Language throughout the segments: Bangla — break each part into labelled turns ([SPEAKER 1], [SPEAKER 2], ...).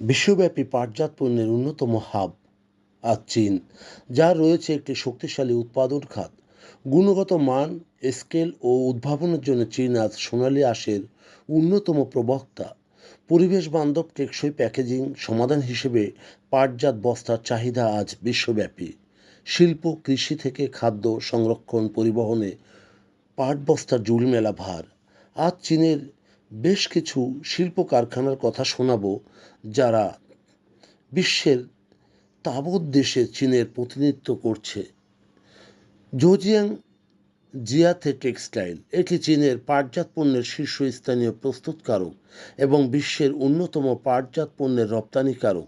[SPEAKER 1] বিশ্বব্যাপী পাটজাত পণ্যের অন্যতম হাব আজ চীন, যার রয়েছে একটি শক্তিশালী উৎপাদন খাত। গুণগত মান, স্কেল ও উদ্ভাবনের জন্য চীন আজ সোনালী আঁশের অন্যতম প্রবক্তা। পরিবেশ বান্ধব টেকসই প্যাকেজিং সমাধান হিসেবে পাটজাত বস্তার চাহিদা আজ বিশ্বব্যাপী। শিল্প, কৃষি থেকে খাদ্য সংরক্ষণ, পরিবহনে পাট বস্তার জুড়ি মেলা ভার। আজ চীনের বেশ কিছু শিল্প কারখানার কথা শোনাবো, যারা বিশ্বের তাবৎ দেশে চীনের প্রতিনিধিত্ব করছে। জোজিয়াং জিয়াথে টেক্সটাইল, এটি চীনের পাটজাত পণ্যের শীর্ষস্থানীয় প্রস্তুতকারক এবং বিশ্বের অন্যতম পাটজাত পণ্যের রপ্তানিকারক।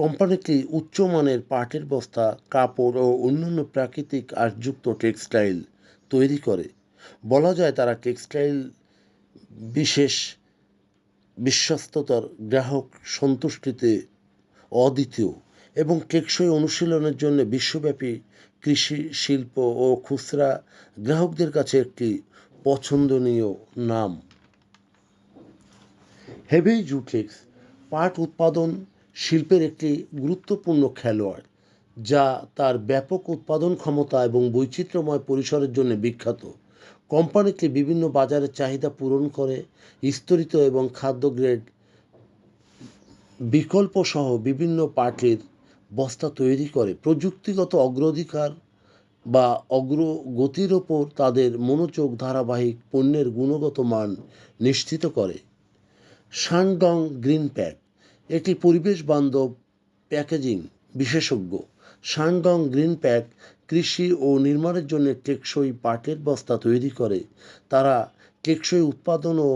[SPEAKER 1] কোম্পানিটি উচ্চমানের পাটের বস্তা, কাপড় ও অন্যান্য প্রাকৃতিক আঁশযুক্ত টেক্সটাইল তৈরি করে। বলা যায় তারা টেক্সটাইল বিশেষ বিশ্বস্ততার, গ্রাহক সন্তুষ্টিতে অদ্বিতীয় এবং টেকসই অনুশীলনের জন্য বিশ্বব্যাপী কৃষি, শিল্প ও খুচরা গ্রাহকদের কাছে একটি পছন্দনীয় নাম। হেভি জুটেক্স পাট উৎপাদন শিল্পের একটি গুরুত্বপূর্ণ খেলোয়াড়, যা তার ব্যাপক উৎপাদন ক্ষমতা এবং বৈচিত্র্যময় পরিসরের জন্য বিখ্যাত। কোম্পানিটি বিভিন্ন বাজারের চাহিদা পূরণ করে, স্তরিত এবং খাদ্য গ্রেড বিকল্প সহ বিভিন্ন পাটের বস্তা তৈরি করে। প্রযুক্তিগত অগ্রাধিকার বা অগ্রগতির ওপর তাদের মনোযোগ ধারাবাহিক পণ্যের গুণগত মান নিশ্চিত করে। শানডং গ্রিন প্যাক, এটি পরিবেশ বান্ধব প্যাকেজিং বিশেষজ্ঞ। শানডং গ্রিন প্যাক কৃষি ও নির্মাণের জন্য টেকসই পাটের বস্তা তৈরি করে। তারা টেকসই উৎপাদন ও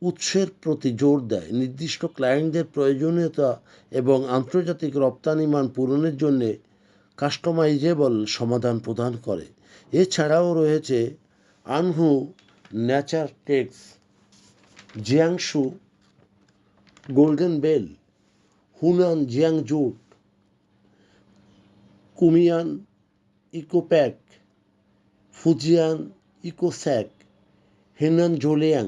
[SPEAKER 1] উৎসের প্রতি জোর দেয়, নির্দিষ্ট ক্লায়েন্টদের প্রয়োজনীয়তা এবং আন্তর্জাতিক রপ্তানি মান পূরণের জন্য কাস্টমাইজেবল সমাধান প্রদান করে। এছাড়াও রয়েছে Anhui Nature Tex, Jiangsu Golden Bell, Hunan Xiang Jute, Kumian Ecopack, Fujian Ecosack, Henan Zholiang,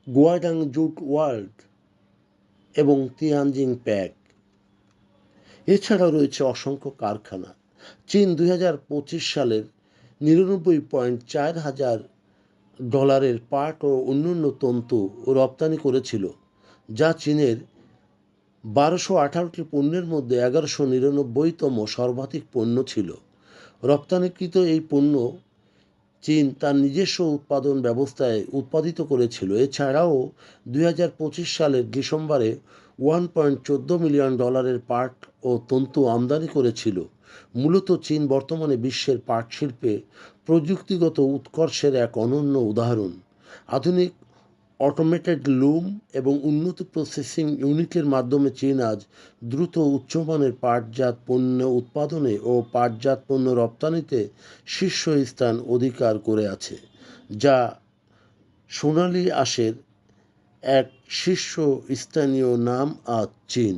[SPEAKER 1] Guangdong Jute World এবং তিয়ানজিং প্যাক। এছাড়াও রয়েছে অসংখ্য কারখানা। চীন 2025 সালের 99.4 হাজার ডলারের পাট ও অন্যান্য তন্তু রপ্তানি করেছিল, যা চীনের 1218টি পণ্যের মধ্যে 1199তম সর্বাধিক পণ্য ছিল। রপ্তানিকৃত এই পণ্য চীন তার নিজস্ব উৎপাদন ব্যবস্থায় উৎপাদিত করেছিল। এছাড়াও 2025 সালের ডিসেম্বরে $1.14 মিলিয়ন পাট ও তন্তু আমদানি করেছিল। মূলত চীন বর্তমানে বিশ্বের পাট শিল্পে প্রযুক্তিগত উৎকর্ষের এক অনন্য উদাহরণ। আধুনিক অটোমেটেড লুম এবং উন্নত প্রসেসিং ইউনিটের মাধ্যমে চীন আজ দ্রুত উচ্চমানের পাটজাত পণ্য উৎপাদনে ও পাটজাত পণ্য রপ্তানিতে শীর্ষস্থান অধিকার করে আছে, যা সোনালী আঁশের এক শীর্ষস্থানীয় নাম আজ চীন।